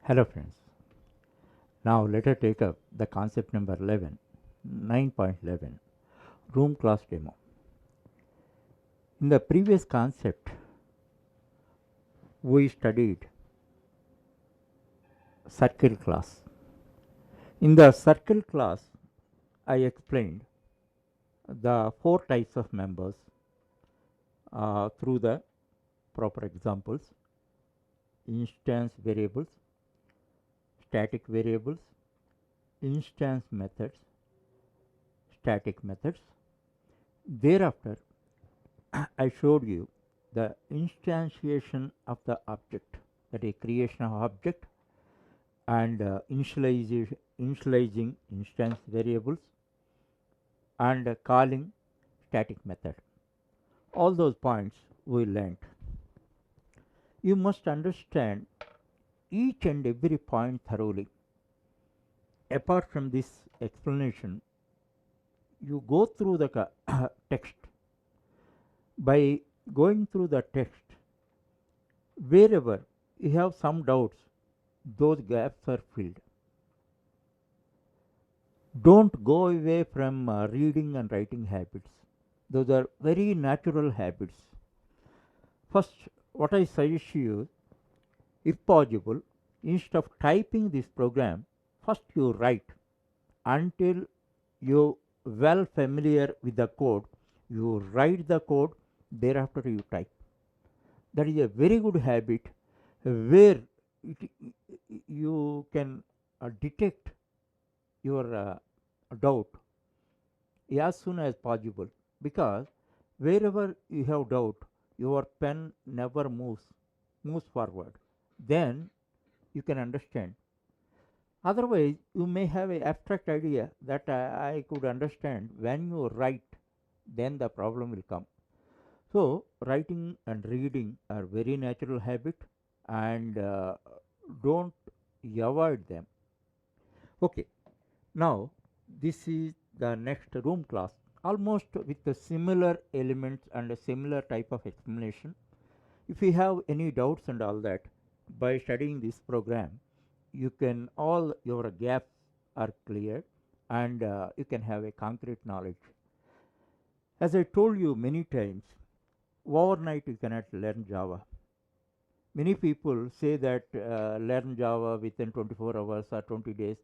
Hello friends. Now let us take up the concept number 11, 9.11, room class demo. In the previous concept, we studied circle class. In the circle class, I explained the four types of members through the proper examples: instance variables, static variables, instance methods, static methods. Thereafter, I showed you the instantiation of the object, that is creation of object, and initializing instance variables, and calling static method. All those points we learnt. You must understand each and every point thoroughly. Apart from this explanation, you go through the text. By going through the text, wherever you have some doubts, those gaps are filled. Don't go away from reading and writing habits. Those are very natural habits. First, what I suggest you, if possible, instead of typing this program, first you write until you well familiar with the code. You write the code, thereafter you type. That is a very good habit where it, you can detect your doubt as soon as possible, because wherever you have doubt, your pen never moves forward. Then you can understand. Otherwise, you may have an abstract idea that I could understand. When you write, then the problem will come. So writing and reading are very natural habit, and don't avoid them. Okay, now this is the next room class, almost with the similar elements and a similar type of explanation. If you have any doubts and all that, by studying this program, you can, all your gaps are cleared, and you can have a concrete knowledge. As I told you many times, overnight you cannot learn Java. Many people say that learn Java within 24 hours or 20 days.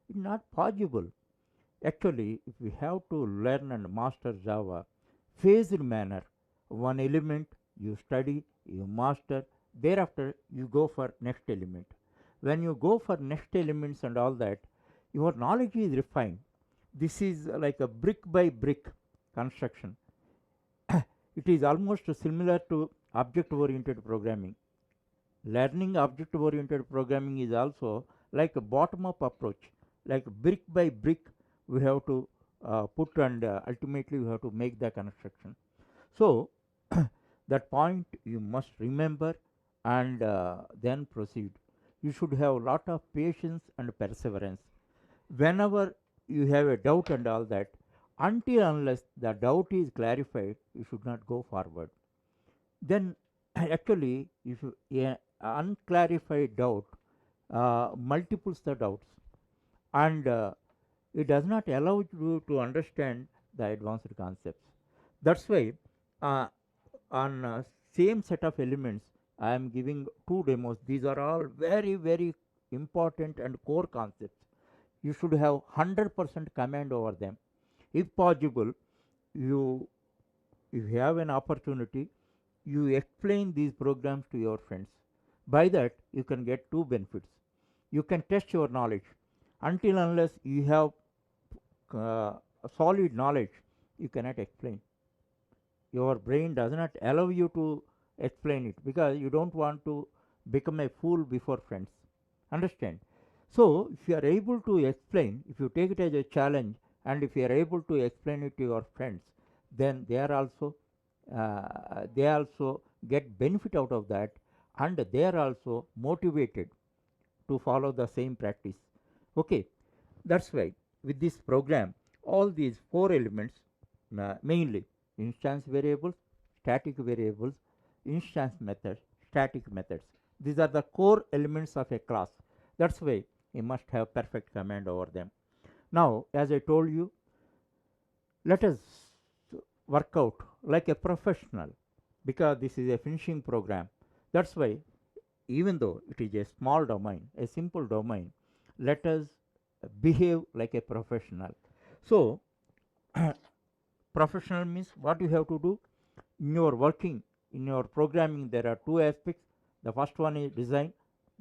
It's not possible. Actually, if we have to learn and master Java, phased manner, one element you study, you master, thereafter you go for next element. When you go for next elements and all that, your knowledge is refined. This is like a brick by brick construction. It is almost similar to object oriented programming. Learning object oriented programming is also like a bottom up approach, like brick by brick we have to put, and ultimately we have to make the construction. So that point you must remember, and then proceed. You should have a lot of patience and perseverance. Whenever you have a doubt and all that, until unless the doubt is clarified, you should not go forward. Then actually, if you, unclarified doubt multiples the doubts, and it does not allow you to understand the advanced concepts. That's why uh, on same set of elements, I am giving two demos. These are all very very important and core concepts. You should have 100% command over them. If possible, you, if you have an opportunity, you explain these programs to your friends. By that you can get two benefits. You can test your knowledge. Until unless you have uh, solid knowledge, you cannot explain. Your brain does not allow you to explain it, because you don't want to become a fool before friends. Understand? So if you are able to explain, if you take it as a challenge, and if you are able to explain it to your friends, then they also get benefit out of that, and they are also motivated to follow the same practice. Okay, that's why with this program, all these four elements, mainly instance variables, static variables, instance methods, static methods, these are the core elements of a class. That's why you must have perfect command over them. Now, as I told you, let us work out like a professional, because this is a finishing program. That's why, even though it is a small domain, a simple domain, let us behave like a professional. So, professional means what you have to do in your working, in your programming. There are two aspects. The first one is design.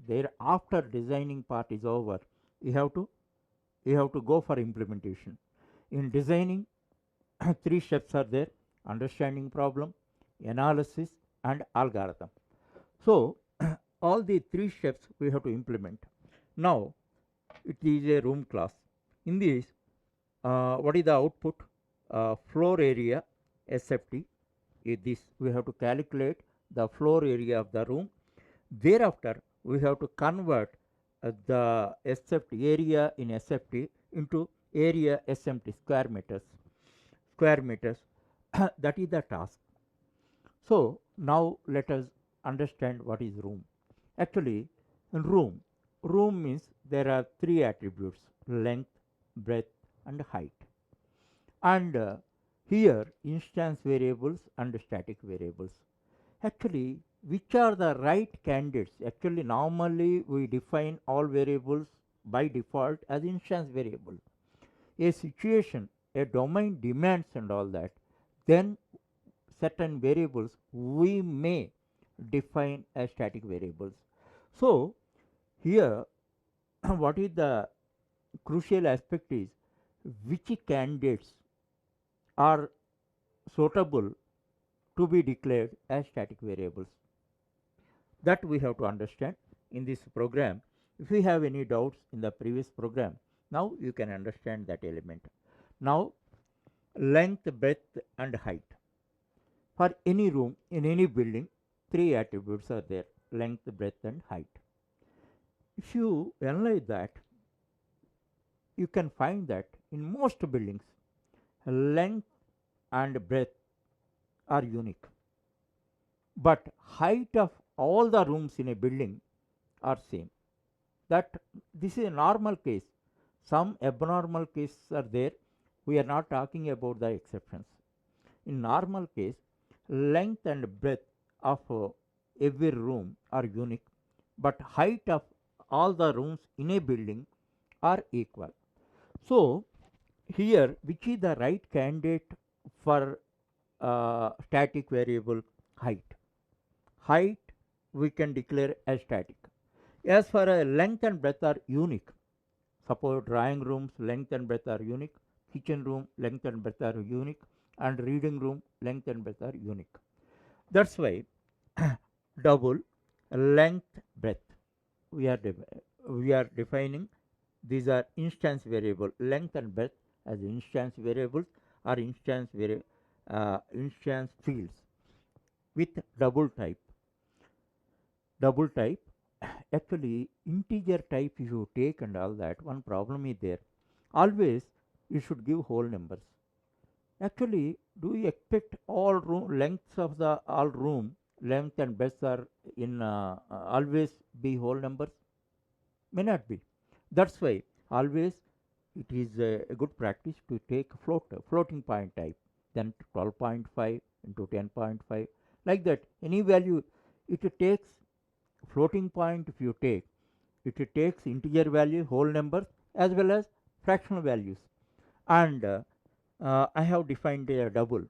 There, after designing part is over, you have to go for implementation. In designing, three steps are there: understanding problem, analysis, and algorithm. So, all the three steps we have to implement. Now, it is a room class. In this, what is the output? Floor area SFT is this. We have to calculate the floor area of the room. Thereafter, we have to convert the SFT area in SFT into area SMT, square meters. That is the task. So, now let us understand what is room. Actually, in room means there are three attributes: length, breadth, and height. And here instance variables and static variables. Actually, which are the right candidates? Actually, normally we define all variables by default as instance variable. A situation, a domain demands and all that, then certain variables we may define as static variables. So, here what is the crucial aspect is which candidates are suitable to be declared as static variables. That we have to understand in this program. If you have any doubts in the previous program, now you can understand that element. Now, length, breadth, and height. For any room in any building, three attributes are there: length, breadth, and height. If you analyze that, you can find that in most buildings, length and breadth are unique, but height of all the rooms in a building are same. That this is a normal case. Some abnormal cases are there. We are not talking about the exceptions. In normal case, length and breadth of every room are unique, but height of all the rooms in a building are equal. So, here which is the right candidate for static variable? Height. Height we can declare as static. As far as length and breadth are unique, suppose drawing rooms length and breadth are unique, kitchen room length and breadth are unique, and reading room length and breadth are unique. That's why double length breadth we are defining. These are instance variable, length and breadth as instance variables or instance fields with double type. Actually, integer type if you take and all that, one problem is there. Always you should give whole numbers. Actually, do you expect all room lengths of the all room length and breadth are in always be whole numbers? May not be. That's why always it is a good practice to take floating point type, then 12.5 into 10.5, like that. Any value it takes floating point. If you take it takes integer value, whole numbers, as well as fractional values. And I have defined a double.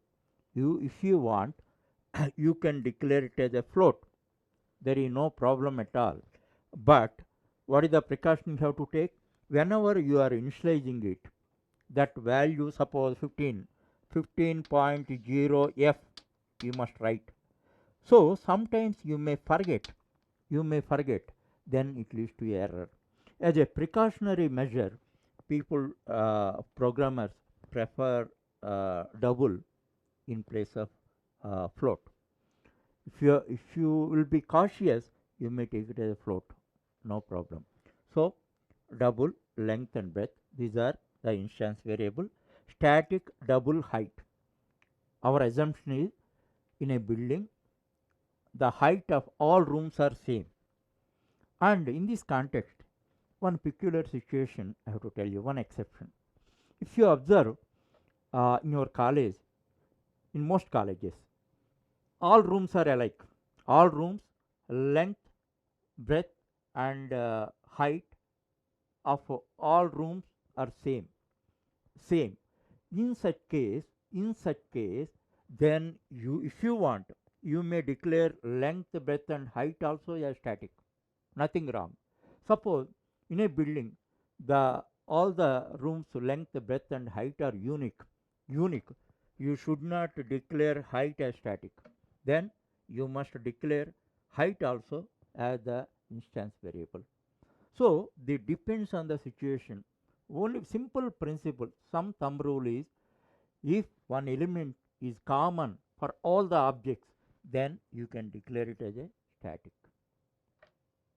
If you want, you can declare it as a float. There is no problem at all. But what is the precaution you have to take? Whenever you are initializing it, that value, suppose 15.0 f, you must write. So sometimes you may forget, then it leads to error. As a precautionary measure, people, programmers prefer double in place of float. If you will be cautious, you may take it as a float, no problem. So, double length and breadth, these are the instance variable. Static double height. Our assumption is in a building, the height of all rooms are same. And in this context, one peculiar situation, I have to tell you one exception. If you observe in your college, in most colleges, all rooms are alike. All rooms, length, breadth, and height of all rooms are same. In such case, then you, if you want, you may declare length, breadth, and height also as static. Nothing wrong. Suppose in a building, the all the rooms length, breadth, and height are unique. You should not declare height as static. Then you must declare height also as the instance variable. So it depends on the situation. Only simple principle, some thumb rule is, if one element is common for all the objects, then you can declare it as a static.